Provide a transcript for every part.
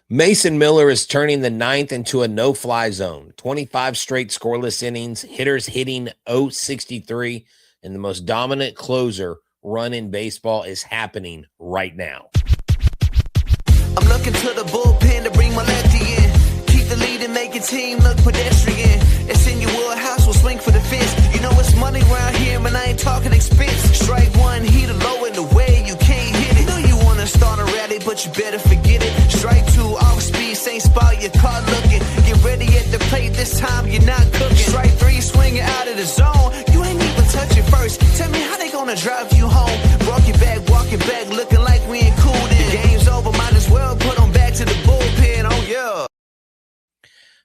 Mason Miller is turning the ninth into a no-fly zone. 25 straight scoreless innings, hitters hitting .063, and the most dominant closer run in baseball is happening right now. I'm looking to the bullpen to bring my lefty in. Keep the lead and make your team look pedestrian. It's in your wheelhouse, we'll swing for the fence. You know it's money around here, man, I ain't talking expense. Strike one, heater low in the way, you can't hit it. You know you wanna start a rally, but you better forget it. Strike two, off speed, same spot, your car looking. Get ready at the plate, this time you're not cooking. Strike three, swinging out of the zone. You ain't even touch it first. Tell me how they gonna drive you home. Walk it back, looking like we ain't cool then. The game's over, might as well put them back to the bullpen, oh yeah.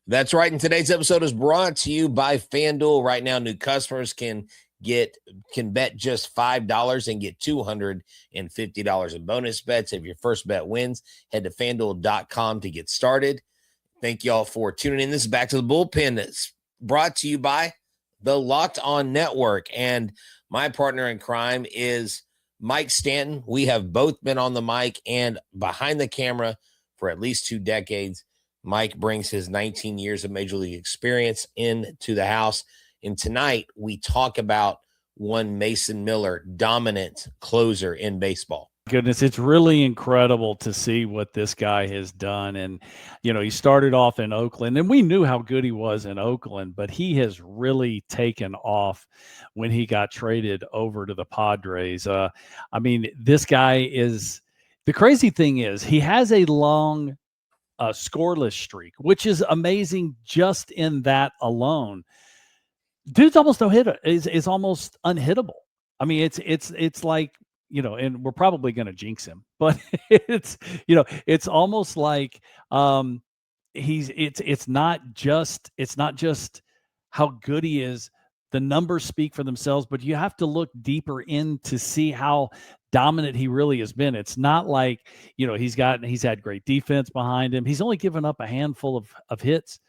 That's right. And today's episode is brought to you by FanDuel. Right now, new customers can bet just $5 and get $250 in bonus bets. If your first bet wins, head to FanDuel.com to get started. Thank you all for tuning in. This is Back to the Bullpen. That's brought to you by the Locked On Network. And my partner in crime is Mike Stanton. We have both been on the mic and behind the camera for at least 2 decades. Mike brings his 19 years of Major League experience into the house. And tonight we talk about one Mason Miller, dominant closer in baseball. Goodness, it's really incredible to see what this guy has done. And, you know, he started off in Oakland, and we knew how good he was in Oakland, but he has really taken off when he got traded over to the Padres. I mean, this guy is – the crazy thing is he has a long scoreless streak, which is amazing just in that alone. Dude's almost no hitter, is almost unhittable. I mean, it's like, you know, and we're probably going to jinx him, but it's, you know, it's almost like it's not just how good he is. The numbers speak for themselves, but you have to look deeper in to see how dominant he really has been. It's not like, you know, he's had great defense behind him. He's only given up a handful of hits.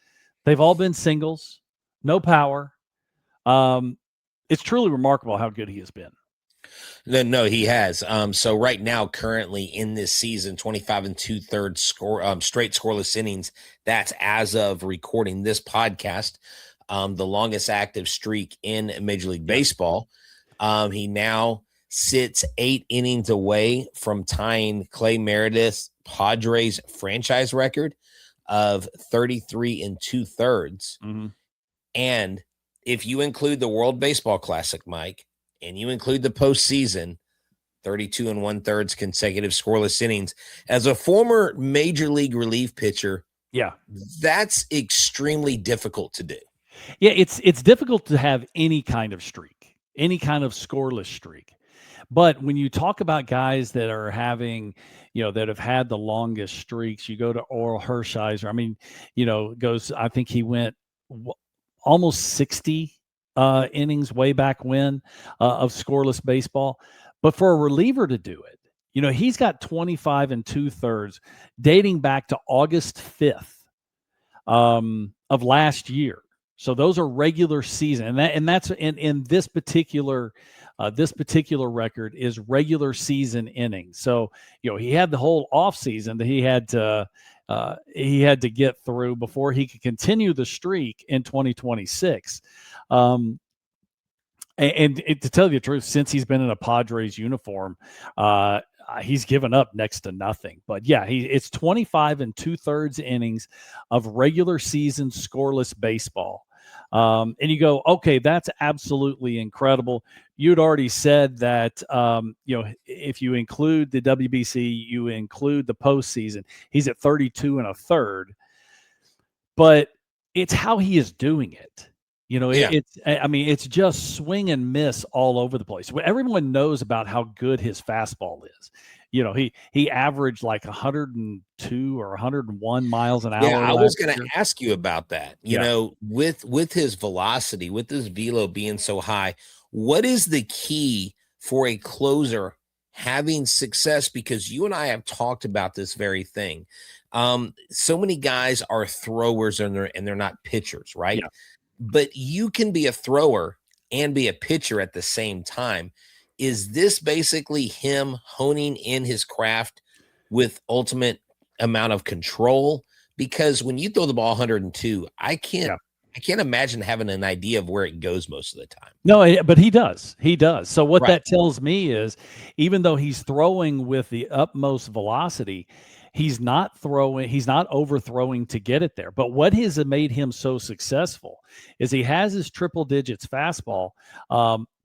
They've all been singles, no power. It's truly remarkable how good he has been. No, he has. So right now, currently in this season, 25 2/3 straight scoreless innings. That's as of recording this podcast. The longest active streak in Major League Baseball. He now sits 8 innings away from tying Clay Meredith's Padres franchise record of 33 2/3. Mm-hmm. And if you include the World Baseball Classic, Mike, and you include the postseason, 32 1/3 consecutive scoreless innings. As a former major league relief pitcher, that's extremely difficult to do. Yeah, it's difficult to have any kind of streak, any kind of scoreless streak. But when you talk about guys that are having, you know, that have had the longest streaks, you go to Oral Hershiser. I mean, you know, I think he went almost 60 innings way back when of scoreless baseball. But for a reliever to do it, you know, he's got 25 2/3 dating back to August 5th of last year. So those are regular season, and that's in this particular record is regular season innings. So, you know, he had the whole offseason that he had to get through before he could continue the streak in 2026. And to tell you the truth, since he's been in a Padres uniform, he's given up next to nothing. But yeah, it's 25 2/3 innings of regular season scoreless baseball. And you go, okay, that's absolutely incredible. You'd already said that, you know, if you include the WBC, you include the postseason, he's at 32 1/3. But it's how he is doing it. You know, it's just swing and miss all over the place. Everyone knows about how good his fastball is. You know, he averaged like 102 or 101 miles an hour. Yeah, I was going to ask you about that. You know, with his velocity, with his velo being so high, what is the key for a closer having success? Because you and I have talked about this very thing. So many guys are throwers and they're not pitchers, right? Yeah. But you can be a thrower and be a pitcher at the same time. Is this basically him honing in his craft with ultimate amount of control, because when you throw the ball 102, I can't imagine having an idea of where it goes most of the time. No, but he does. He does. So what that tells me is, even though he's throwing with the utmost velocity, he's not overthrowing to get it there. But what has made him so successful is he has his triple digits fastball,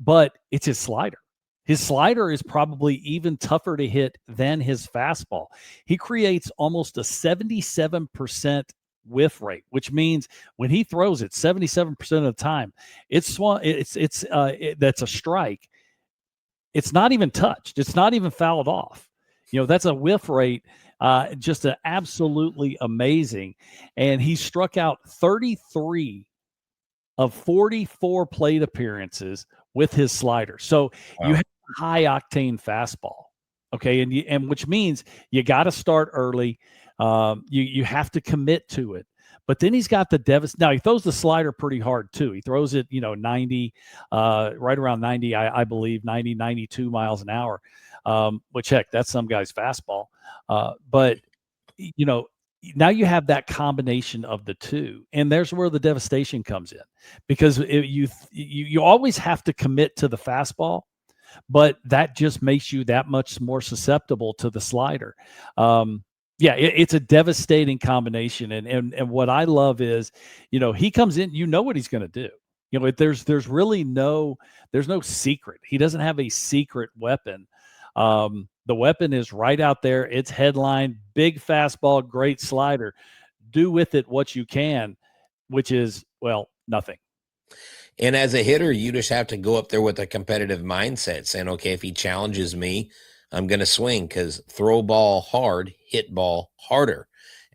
but it's his slider. His slider is probably even tougher to hit than his fastball. He creates almost a 77% whiff rate, which means when he throws it 77% of the time, that's a strike. It's not even touched. It's not even fouled off. That's a whiff rate, just absolutely amazing. And he struck out 33 of 44 plate appearances with his slider. So you have a high octane fastball. Okay. And which means you got to start early. You have to commit to it. But then he's got the now he throws the slider pretty hard too. He throws it, 90, right around 90, I believe, 90, 92 miles an hour. Which, heck, that's some guy's fastball. But now you have that combination of the two, and there's where the devastation comes in, because you always have to commit to the fastball, but that just makes you that much more susceptible to the slider. It's a devastating combination. And what I love is, he comes in, what he's going to do. There's really no secret. He doesn't have a secret weapon. The weapon is right out there. It's headline, big fastball, great slider. Do with it what you can, which is, nothing. And as a hitter, you just have to go up there with a competitive mindset, saying, okay, if he challenges me, I'm going to swing, because throw ball hard, hit ball harder.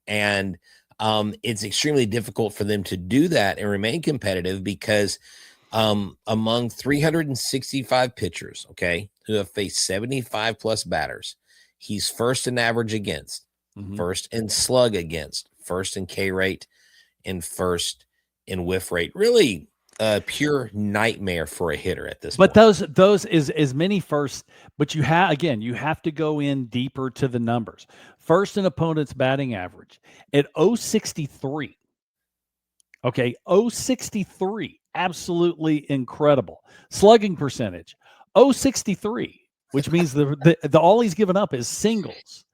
And it's extremely difficult for them to do that and remain competitive, because among 365 pitchers, who have faced 75 plus batters, he's first in average against, first in slug against, first in K rate, and first in whiff rate. Really a pure nightmare for a hitter at this point. But those is as many first, but you have to go in deeper to the numbers. First in opponent's batting average at 063. Okay, 063, absolutely incredible. Slugging percentage 063, which means the all he's given up is singles.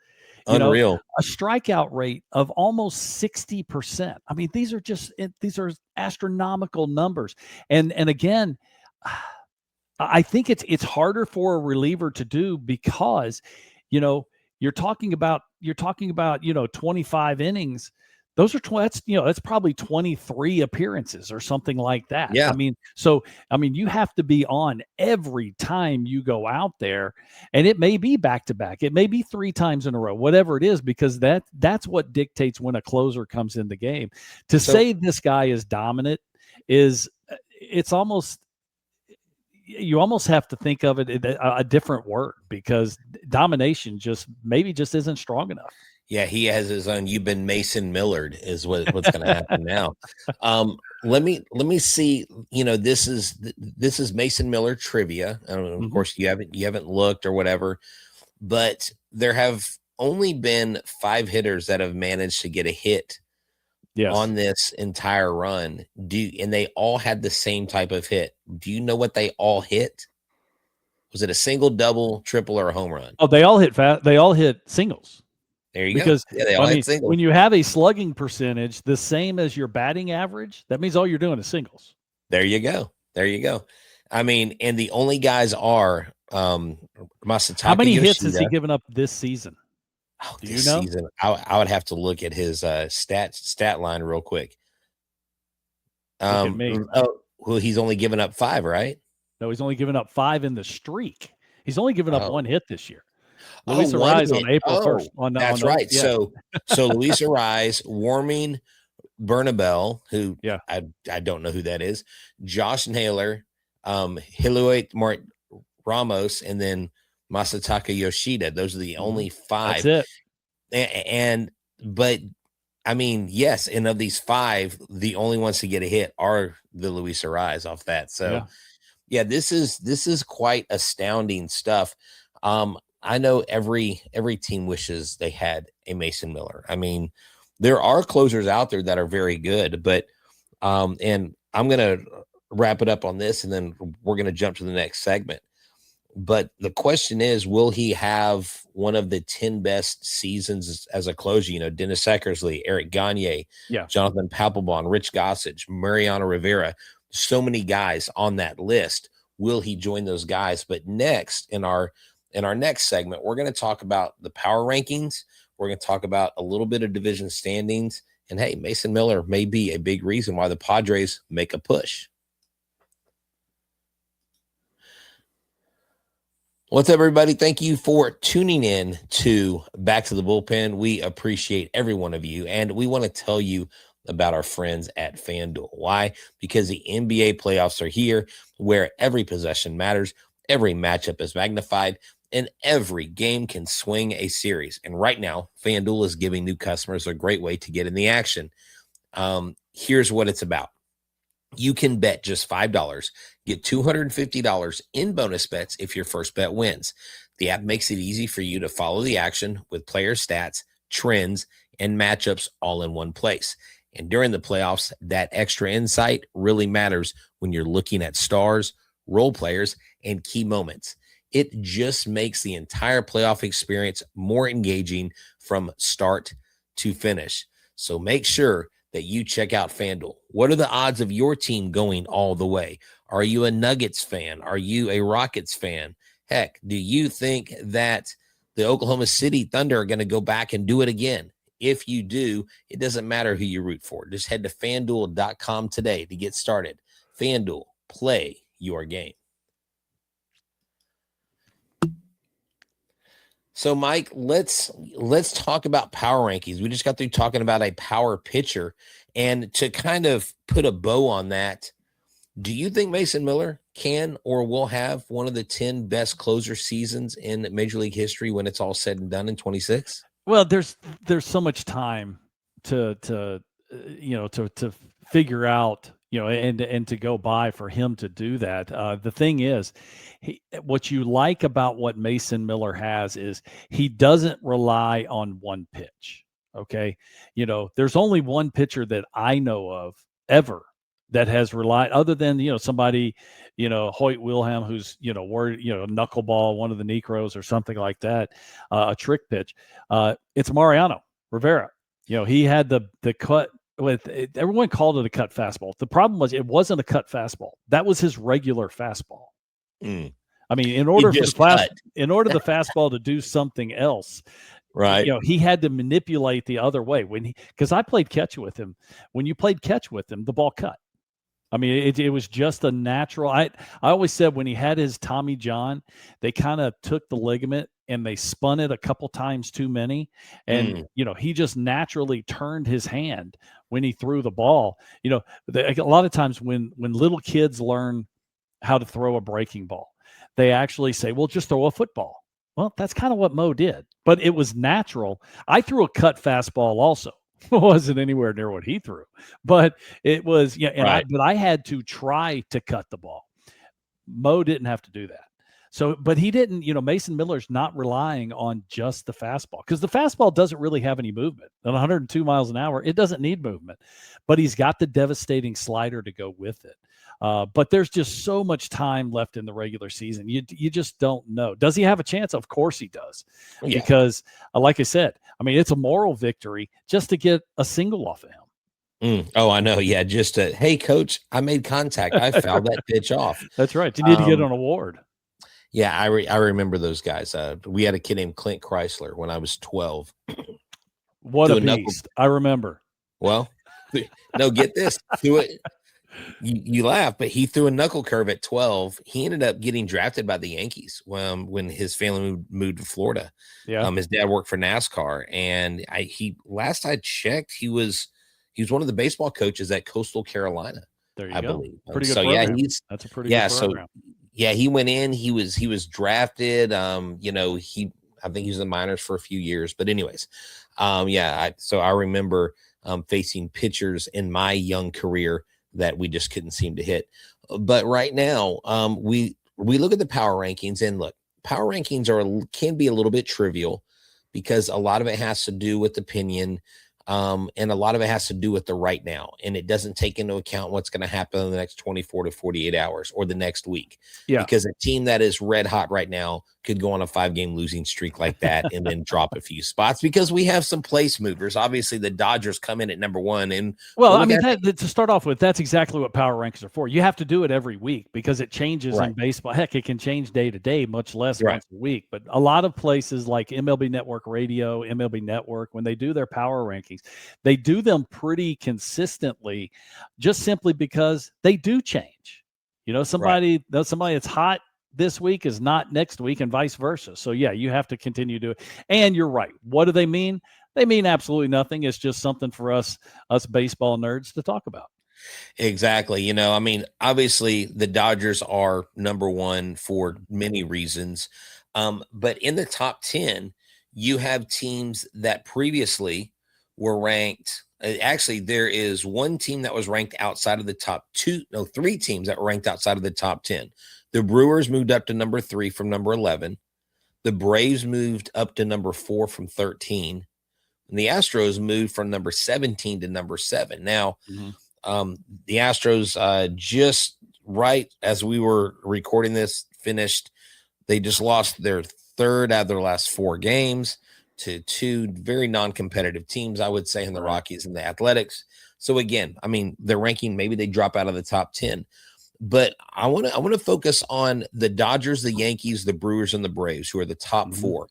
Unreal. A strikeout rate of almost 60%. I mean, these are astronomical numbers. And again, I think it's harder for a reliever to do, because, you're talking about 25 innings. Those are that's probably 23 appearances or something like that. Yeah. You have to be on every time you go out there, and it may be back to back. It may be 3 times in a row, whatever it is, because that's what dictates when a closer comes in the game. To say this guy is dominant you almost have to think of it a different word, because domination just isn't strong enough. Yeah, he has his own. You've been Mason Millard is what's going to happen now. Let me see. This is Mason Miller trivia. I don't know, of course, you haven't looked or whatever, but there have only been 5 hitters that have managed to get a hit on this entire run. And they all had the same type of hit. Do you know what they all hit? Was it a single, double, triple, or a home run? Oh, they all hit They all hit singles. There you go. Because they all hit singles. When you have a slugging percentage the same as your batting average, that means all you're doing is singles. There you go. I mean, and the only guys are Masataka. How many Yoshida. hits has he given up this season? Do you know? Season, I would have to look at his stat line real quick. Look at me. Well, he's only given up 5, right? No, he's only given up 5 in the streak. He's only given up 1 hit this year. Luis Arise on April 1st. That's right. Yeah. So Luis Arise, Warming Bernabel, who I don't know who that is, Josh Naylor, Hiluit Ramos, and then Masataka Yoshida. Those are the only 5. That's it. But I mean, yes, and of these 5, the only ones to get a hit are the Luis Arise off that. So this is quite astounding stuff. I know every team wishes they had a Mason Miller. I mean, there are closers out there that are very good, but and I'm going to wrap it up on this, and then we're going to jump to the next segment. But the question is, will he have one of the 10 best seasons as a closer? You know, Dennis Eckersley, Eric Gagne, Jonathan Papelbon, Rich Gossage, Mariano Rivera, so many guys on that list. Will he join those guys? But next, in our next segment, we're going to talk about the power rankings. We're going to talk about a little bit of division standings. And hey, Mason Miller may be a big reason why the Padres make a push. What's up, everybody? Thank you for tuning in to Back to the Bullpen. We appreciate every one of you, and we want to tell you about our friends at FanDuel. Why? Because the NBA playoffs are here, where every possession matters, every matchup is magnified, and every game can swing a series. And right now, FanDuel is giving new customers a great way to get in the action. Here's what it's about. You can bet just $5, get $250 in bonus bets if your first bet wins. The app makes it easy for you to follow the action with player stats, trends, and matchups all in one place. And during the playoffs, that extra insight really matters when you're looking at stars, role players, and key moments. It just makes the entire playoff experience more engaging from start to finish. So make sure that you check out FanDuel. What are the odds of your team going all the way? Are you a Nuggets fan? Are you a Rockets fan? Heck, do you think that the Oklahoma City Thunder are going to go back and do it again? If you do, it doesn't matter who you root for. Just head to FanDuel.com today to get started. FanDuel, play your game. So, Mike, let's talk about power rankings. We just got through talking about a power pitcher, and to kind of put a bow on that, do you think Mason Miller can or will have one of the 10 best closer seasons in Major League history when it's all said and done in 26? Well, there's so much time to figure out, and to go by for him to do that. The thing is, what you like about what Mason Miller has is he doesn't rely on one pitch. Okay. There's only one pitcher that I know of ever that has relied, other than, somebody, Hoyt Wilhelm, who's, worried, knuckleball, one of the Necros or something like that, a trick pitch. It's Mariano Rivera. He had the cut. Everyone called it a cut fastball. The problem was it wasn't a cut fastball. That was his regular fastball. I mean, in order for the fastball to do something else, right? He had to manipulate the other way because I played catch with him. When you played catch with him, the ball cut. I mean, it was just a natural. I always said when he had his Tommy John, they kind of took the ligament and they spun it a couple times too many. And, he just naturally turned his hand when he threw the ball. A lot of times when little kids learn how to throw a breaking ball, they actually say, well, just throw a football. Well, that's kind of what Mo did, but it was natural. I threw a cut fastball also. It wasn't anywhere near what he threw, but it was, right. But I had to try to cut the ball. Mo didn't have to do that. So, but he didn't, Mason Miller's not relying on just the fastball because the fastball doesn't really have any movement. At 102 miles an hour, it doesn't need movement, but he's got the devastating slider to go with it. But there's just so much time left in the regular season. You just don't know. Does he have a chance? Of course he does. Yeah. Because like I said, I mean, it's a moral victory just to get a single off of him. Oh, I know. Yeah. Just hey, coach, I made contact. I fouled that pitch off. That's right. You need to get an award. Yeah. I remember those guys. We had a kid named Clint Chrysler when I was 12. What a beast. I remember. Well, no, get this. Do it. You laugh, but he threw a knuckle curve at 12. He ended up getting drafted by the Yankees when his family moved to Florida. Yeah. His dad worked for NASCAR, and last I checked, he was one of the baseball coaches at Coastal Carolina. There you go. Believe. Pretty good. So program. That's a pretty good program. So he went in. He was drafted. I think he was in the minors for a few years. But anyways, so I remember facing pitchers in my young career that we just couldn't seem to hit. But right now, we look at the power rankings, and look, power rankings can be a little bit trivial because a lot of it has to do with opinion. And a lot of it has to do with the right now. And it doesn't take into account what's going to happen in the next 24 to 48 hours or the next week. Yeah. Because a team that is red hot right now could go on a 5-game losing streak like that and then drop a few spots because we have some place movers. Obviously, the Dodgers come in at number 1. And well, I mean, to start off with, that's exactly what power rankings are for. You have to do it every week because it changes in baseball. Heck, it can change day to day, much less once a week. But a lot of places like MLB Network Radio, MLB Network, when they do their power rankings, they do them pretty consistently just simply because they do change. You know, somebody that's hot this week is not next week and vice versa. So, yeah, you have to continue to do it. And you're right. What do they mean? They mean absolutely nothing. It's just something for us baseball nerds to talk about. Exactly. You know, I mean, obviously the Dodgers are number 1 for many reasons. But in the top 10, you have teams that previously were ranked. Actually, there is one team that was ranked outside of the top 3 teams that were ranked outside of the top 10. The Brewers moved up to number 3 from number 11. The Braves moved up to number 4 from 13. And the Astros moved from number 17 to number 7. Now, the Astros just right as we were recording this finished. They just lost their 3rd out of their last 4 games to 2 very non-competitive teams, I would say, in the Rockies and the Athletics. So again, I mean, their ranking, maybe they drop out of the top 10. But I want to focus on the Dodgers, the Yankees, the Brewers, and the Braves, who are the top 4.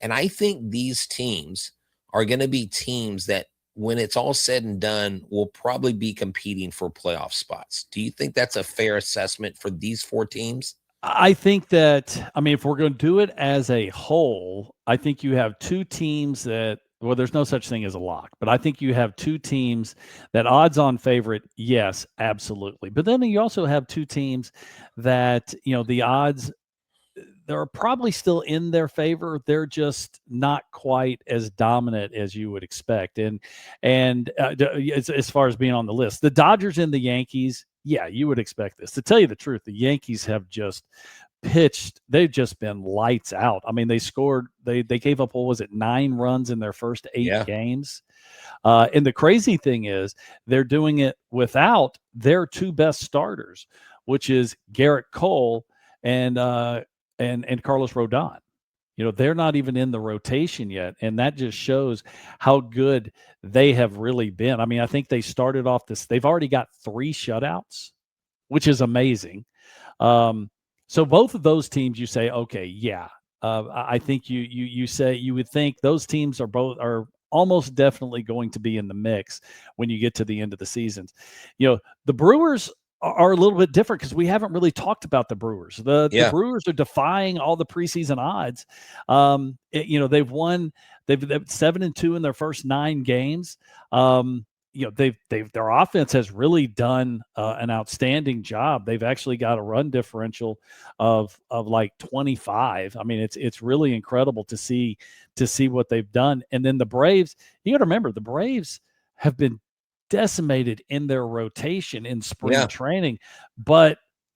And I think these teams are going to be teams that, when it's all said and done, will probably be competing for playoff spots. Do you think that's a fair assessment for these 4 teams? I think that, I mean, if we're going to do it as a whole, I think you have 2 teams that, well, there's no such thing as a lock, but I think you have 2 teams that odds-on favorite, yes, absolutely. But then you also have 2 teams that, you know, the odds, they're probably still in their favor. They're just not quite as dominant as you would expect. And as far as being on the list, the Dodgers and the Yankees, yeah, you would expect this. To tell you the truth, the Yankees have just pitched. They've just been lights out. I mean, they scored. They gave up, what was it, 9 runs in their first 8 games. And the crazy thing is, they're doing it without their 2 best starters, which is Garrett Cole and Carlos Rodon. You know, they're not even in the rotation yet, and that just shows how good they have really been. I mean, I think they started off this. They've already got 3 shutouts, which is amazing. So both of those teams, you say, okay, yeah. I think you say you would think those teams are almost definitely going to be in the mix when you get to the end of the season. You know, the Brewers are a little bit different because we haven't really talked about the Brewers. The Brewers are defying all the preseason odds. You know, they've 7-2 in their first 9 games. You know, their offense has really done an outstanding job. They've actually got a run differential of like 25. I mean, it's really incredible to see what they've done. And then the Braves, you got to remember, the Braves have been decimated in their rotation in spring training,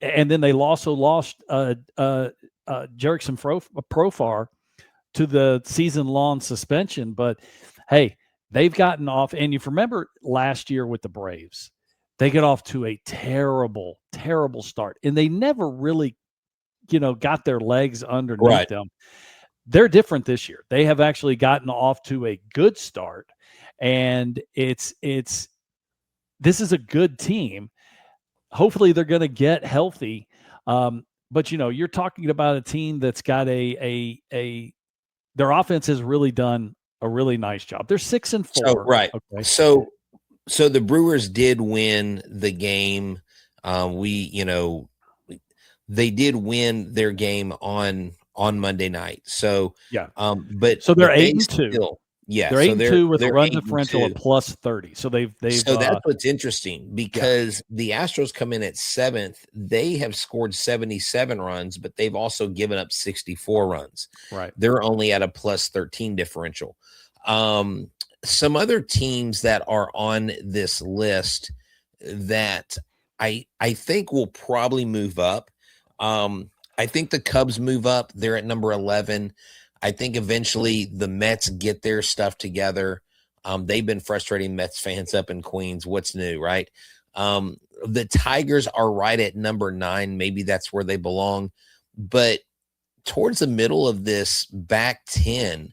and then they also lost Jerickson Profar to the season-long suspension. But hey, they've gotten off, and you remember last year with the Braves, they get off to a terrible, terrible start, and they never really, you know, got their legs underneath them. They're different this year. They have actually gotten off to a good start, and this is a good team. Hopefully they're going to get healthy. But, you know, you're talking about a team that's got their offense has really done a really nice job. They're 6-4. So, right. Okay. So the Brewers did win the game. They did win their game on Monday night. So, but so they're 8-2. Yeah, they're 8-2 with a run differential of plus 30. So they've so that's what's interesting because the Astros come in at 7th. They have scored 77 runs, but they've also given up 64 runs. Right. They're only at a plus 13 differential. Some other teams that are on this list that I think will probably move up. I think the Cubs move up. They're at number 11. I think eventually the Mets get their stuff together. They've been frustrating Mets fans up in Queens. What's new, right? The Tigers are right at number 9. Maybe that's where they belong. But towards the middle of this back 10,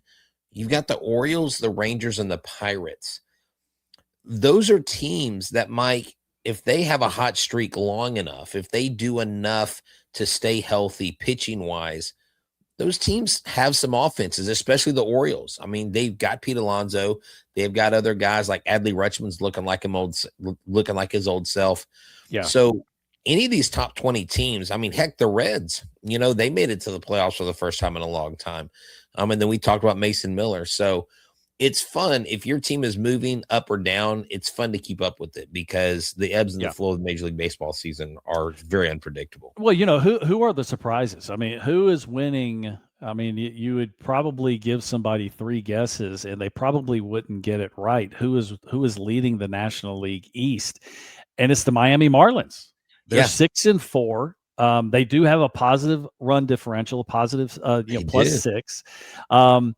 you've got the Orioles, the Rangers, and the Pirates. Those are teams that, Mike, if they have a hot streak long enough, if they do enough to stay healthy pitching-wise, those teams have some offenses, especially the Orioles. I mean, they've got Pete Alonso. They've got other guys like Adley Rutschman's looking like his old self. Yeah. So any of these top 20 teams, I mean, heck, the Reds, they made it to the playoffs for the first time in a long time. And then we talked about Mason Miller. So it's fun. If your team is moving up or down, it's fun to keep up with it because the ebbs and the flow of the Major League Baseball season are very unpredictable. Well, who are the surprises? I mean, who is winning? I mean, you would probably give somebody 3 guesses and they probably wouldn't get it right. Who is leading the National League East? And it's the Miami Marlins. They're 6-4. They do have a positive run differential, positive, plus 6. Now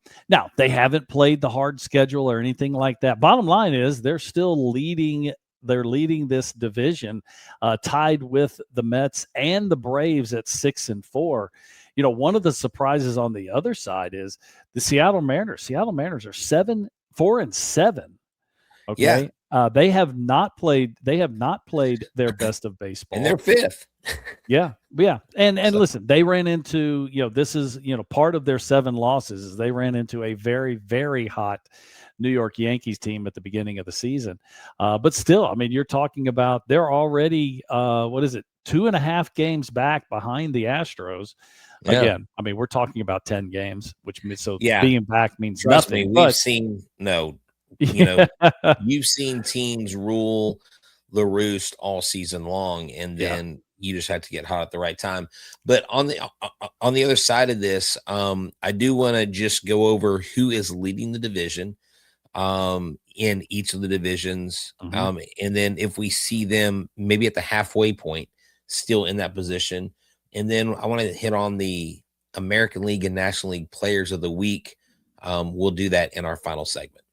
they haven't played the hard schedule or anything like that. Bottom line is they're still leading. They're leading this division, tied with the Mets and the Braves at 6-4. One of the surprises on the other side is the Seattle Mariners. Seattle Mariners are 4-7. Okay. Yeah. They have not played their best of baseball. And they're 5th. Yeah. And listen, they ran into, this is, part of their 7 losses is they ran into a very, very hot New York Yankees team at the beginning of the season. But still, I mean, you're talking about they're already 2.5 games back behind the Astros. Yeah. Again, I mean, we're talking about 10 games, which means yeah. being back means Trust nothing. me, we've seen you've seen teams rule the roost all season long, and then you just have to get hot at the right time. But on the other side of this, I do want to just go over who is leading the division in each of the divisions. Mm-hmm. And then if we see them maybe at the halfway point still in that position. And then I want to hit on the American League and National League Players of the Week. We'll do that in our final segment.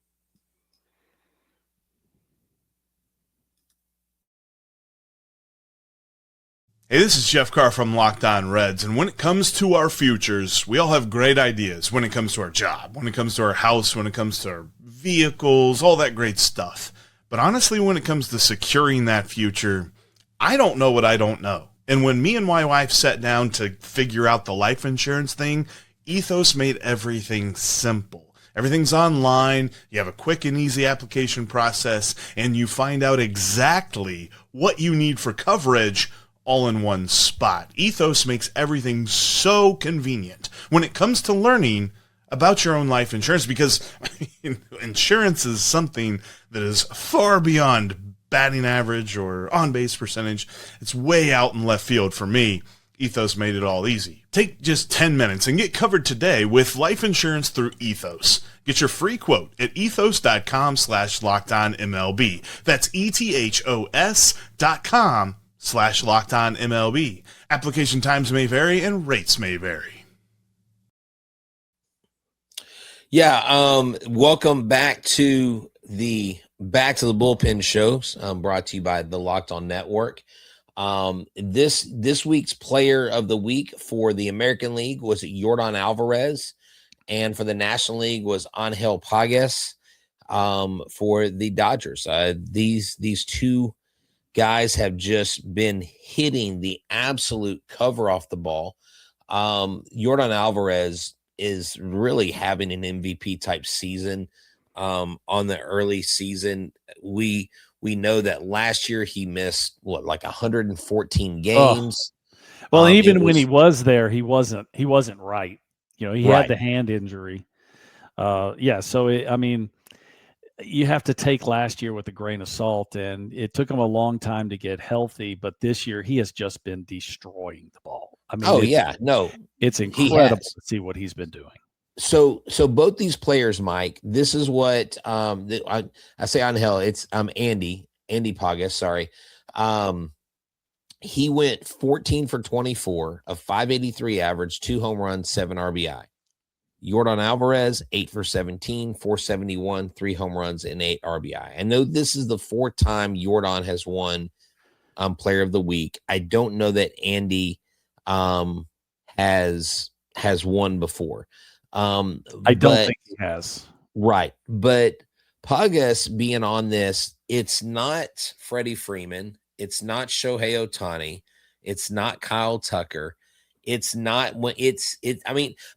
Hey, this is Jeff Carr from Locked On Reds, and when it comes to our futures, we all have great ideas when it comes to our job, when it comes to our house, when it comes to our vehicles, all that great stuff. But honestly, when it comes to securing that future, I don't know what I don't know. And when me and my wife sat down to figure out the life insurance thing, Ethos made everything simple. Everything's online, you have a quick and easy application process, and you find out exactly what you need for coverage all in one spot. Ethos makes everything so convenient when it comes to learning about your own life insurance, because insurance is something that is far beyond batting average or on-base percentage. It's way out in left field for me. Ethos made it all easy. Take just 10 minutes and get covered today with life insurance through Ethos. Get your free quote at ethos.com/lockedonmlb. That's ethos.com/lockedonmlb. Application times may vary and rates may vary. Yeah, welcome back to the Bullpen shows, brought to you by the Locked On Network. This week's player of the week for the American League was Yordan Alvarez, and for the National League was Angel Pagas for the Dodgers. These two guys have just been hitting the absolute cover off the ball. Yordan Alvarez is really having an MVP type season. On the early season, we know that last year he missed like 114 games. Well, even when he was there, he wasn't right. He had the hand injury. So I mean, you have to take last year with a grain of salt, and it took him a long time to get healthy. But this year, he has just been destroying the ball. I mean, it's incredible to see what he's been doing. So both these players, Mike, this is what I say on hell. It's Andy Pagas. Sorry. he went 14 for 24, a 583 average, 2 home runs, 7 RBI. Yordan Alvarez, 8 for 17, 471, 3 home runs, and 8 RBI. I know this is the 4th time Yordan has won Player of the Week. I don't know that Andy has won before. I don't think he has. Right. But Pagas being on this, it's not Freddie Freeman. It's not Shohei Ohtani. It's not Kyle Tucker. It's not when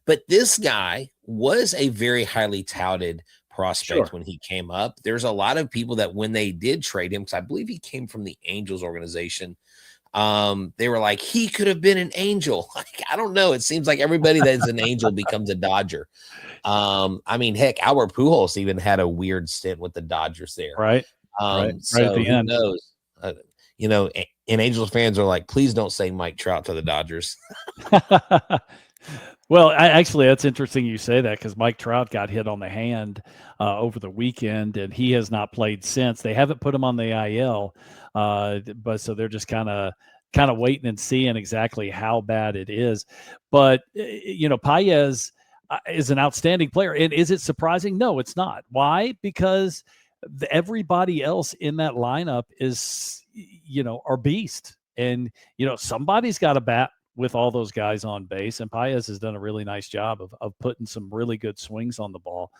but this guy was a very highly touted prospect when he came up. There's a lot of people that when they did trade him, because I believe he came from the Angels organization, they were like, he could have been an Angel. Like, I don't know. It seems like everybody that's an Angel becomes a Dodger. Heck, Albert Pujols even had a weird stint with the Dodgers there. Right. So at the who end. knows? And Angels fans are like, please don't say Mike Trout to the Dodgers. Well, actually, that's interesting you say that, because Mike Trout got hit on the hand over the weekend, and he has not played since. They haven't put him on the IL, but so they're just kind of waiting and seeing exactly how bad it is. But Paez is an outstanding player, and is it surprising? No, it's not. Why? Because everybody else in that lineup is, are beast, and somebody's got to bat with all those guys on base, and Paez has done a really nice job of putting some really good swings on the ball.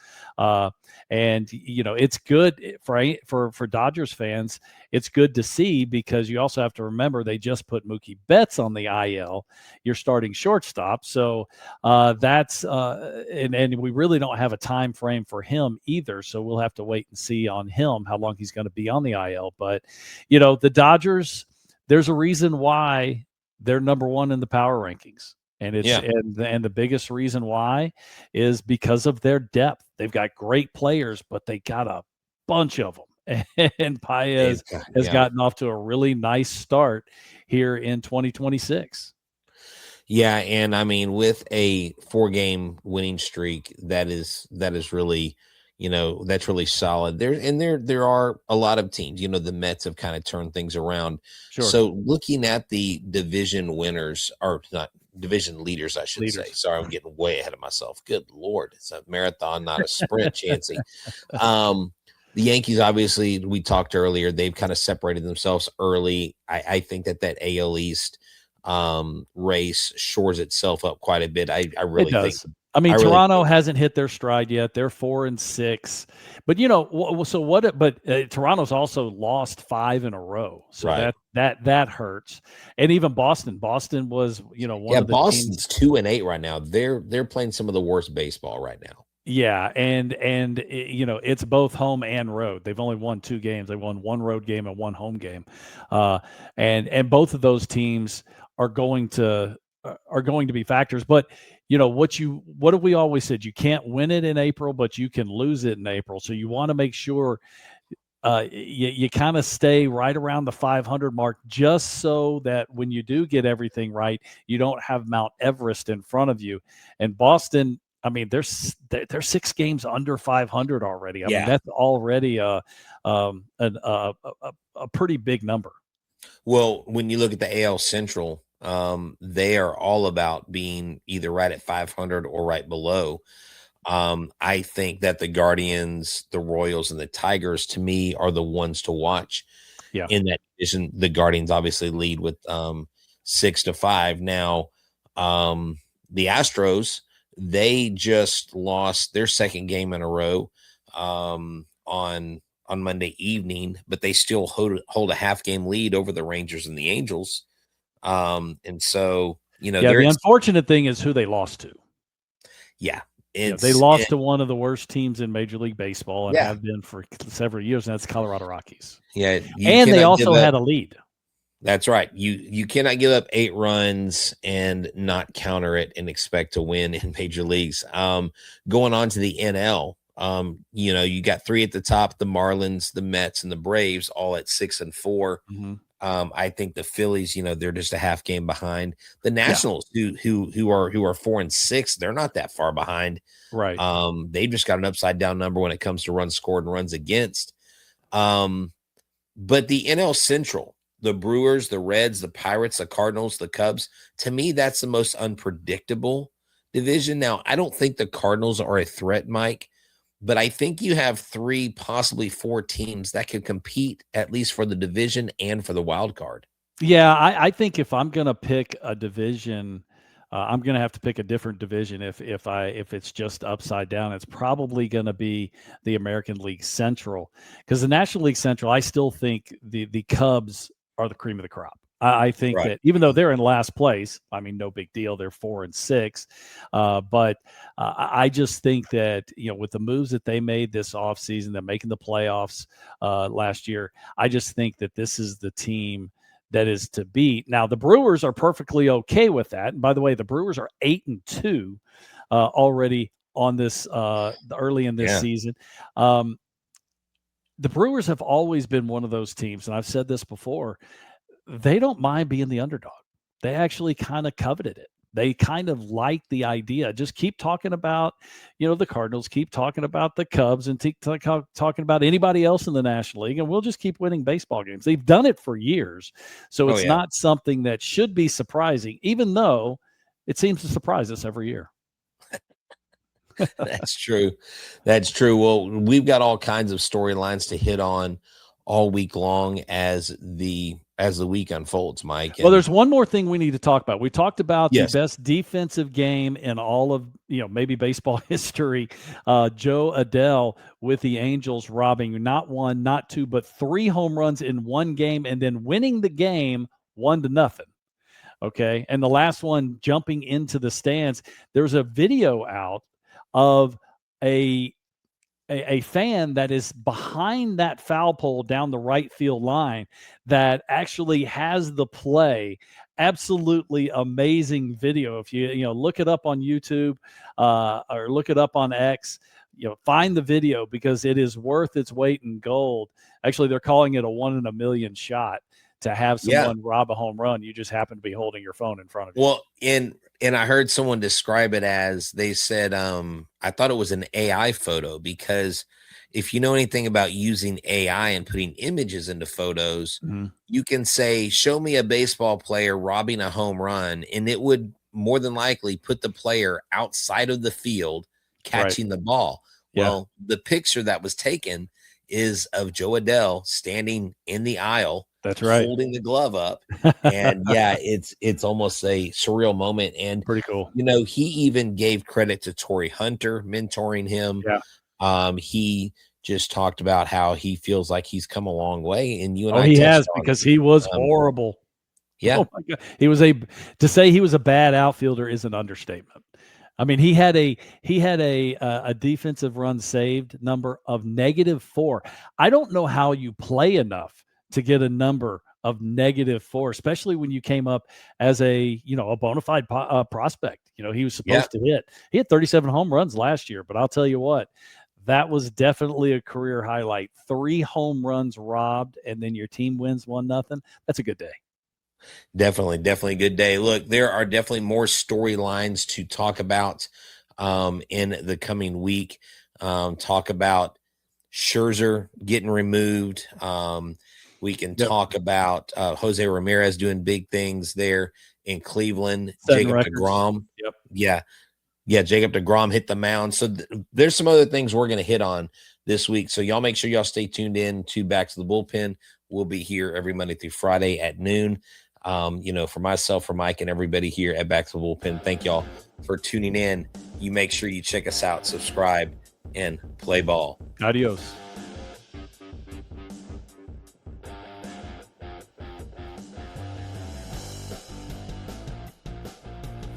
And it's good for Dodgers fans. It's good to see, because you also have to remember they just put Mookie Betts on the IL, your starting shortstop. So that's and we really don't have a time frame for him either. So we'll have to wait and see on him how long he's going to be on the IL. But the Dodgers, there's a reason why they're number 1 in the power rankings. And it's and the biggest reason why is because of their depth. They've got great players, but they got a bunch of them. And Paez has gotten off to a really nice start here in 2026. Yeah, and with a 4-game winning streak, that is really, that's really solid. There are a lot of teams. The Mets have kind of turned things around. Sure. So looking at the division winners, or not division leaders, I should say. Sorry, I'm getting way ahead of myself. Good Lord, it's a marathon, not a sprint, Chancey. The Yankees, obviously, we talked earlier. They've kind of separated themselves early. I think that AL East race shores itself up quite a bit. I really think. Toronto hasn't hit their stride yet. They're 4-6, but so what? But Toronto's also lost 5 in a row, so that hurts. And even Boston was one of the Boston's teams, 2-8 right now. They're playing some of the worst baseball right now. Yeah, and it's both home and road. They've only won 2 games. They won 1 road game and 1 home game, and both of those teams are going to be factors. But what have we always said? You can't win it in April, but you can lose it in April. So you want to make sure you kind of stay right around the 500 mark, just so that when you do get everything right, you don't have Mount Everest in front of you. And Boston, they're 6 games under 500 already. I mean, that's already a pretty big number. Well, when you look at the AL Central, they are all about being either right at 500 or right below. I think that the Guardians, the Royals, and the Tigers, to me, are the ones to watch. In that division. The Guardians obviously lead with 6-5. Now, the Astros, they just lost their 2nd game in a row on Monday evening, but they still hold a half-game lead over the Rangers and the Angels. And so, the unfortunate thing is who they lost to. Yeah. They lost to one of the worst teams in Major League Baseball and have been for several years, and that's Colorado Rockies. Yeah. And they also had a lead. That's right. You cannot give up 8 runs and not counter it and expect to win in major leagues. Going on to the NL, you got 3 at the top, the Marlins, the Mets, and the Braves, all at 6 and 4. Mm-hmm. I think the Phillies, they're just a half game behind. The Nationals, who are 4 and 6, they're not that far behind. Right. They've just got an upside down number when it comes to runs scored and runs against. But the NL Central, the Brewers, the Reds, the Pirates, the Cardinals, the Cubs. To me, that's the most unpredictable division. Now, I don't think the Cardinals are a threat, Mike, but I think you have 3, possibly 4 teams that can compete at least for the division and for the wild card. Yeah, I think if I'm going to pick a division, I'm going to have to pick a different division. If it's just upside down, it's probably going to be the American League Central, because the National League Central, I still think the Cubs are the cream of the crop. I think that even though they're in last place, I mean, no big deal. They're 4-6, but I just think that, you know, with the moves that they made this offseason, they're making the playoffs last year. I just think that this is the team that is to beat. Now, the Brewers are perfectly okay with that. And by the way, the Brewers are 8-2 already on this early in this season. The Brewers have always been one of those teams, and I've said this before, they don't mind being the underdog. They actually kind of coveted it. They kind of like the idea. Just keep talking about, you know, the Cardinals, keep talking about the Cubs, and keep talking about anybody else in the National League, and we'll just keep winning baseball games. They've done it for years. So it's not something that should be surprising, even though it seems to surprise us every year. That's true. That's true. Well, we've got all kinds of storylines to hit on all week long as the week unfolds, Mike. Well, there's one more thing we need to talk about. We talked about the best defensive game in all of, you know, maybe baseball history. Joe Adele with the Angels robbing not 1, not 2, but 3 home runs in one game, and then winning the game 1-0. Okay. And the last one jumping into the stands. There's a video out of a fan that is behind that foul pole down the right field line that actually has the play. Absolutely amazing video. If you look it up on YouTube or look it up on X, you know, find the video, because it is worth its weight in gold. Actually, they're calling it a 1 in a million shot to have someone rob a home run. You just happen to be holding your phone in front of you. Well, and I heard someone describe it as, they said, I thought it was an AI photo, because if you know anything about using AI and putting images into photos, you can say, show me a baseball player robbing a home run, and it would more than likely put the player outside of the field catching the ball. Well, the picture that was taken is of Joe Adele standing in the aisle. That's right, holding the glove up. And it's almost a surreal moment, and pretty cool. You know, he even gave credit to Torrey Hunter mentoring him. He just talked about how he feels like he's come a long way, and you and I he has, because he was horrible. Oh my God. To say he was a bad outfielder is an understatement. I mean, he had a defensive run saved number of -4. I don't know how you play enough to get a number of -4, especially when you came up as a bona fide prospect. You know, he was supposed to hit. He had 37 home runs last year, but I'll tell you what, that was definitely a career highlight. 3 home runs robbed, and then your team wins 1-0. That's a good day. Definitely a good day. Look, there are definitely more storylines to talk about in the coming week. Talk about Scherzer getting removed. We can talk about Jose Ramirez doing big things there in Cleveland. Jacob DeGrom. Jacob DeGrom hit the mound. So there's some other things we're going to hit on this week. So y'all make sure y'all stay tuned in to Back to the Bullpen. We'll be here every Monday through Friday at noon. For myself, for Mike, and everybody here at Back to the Bullpen, thank y'all for tuning in. You make sure you check us out, subscribe, and play ball. Adios.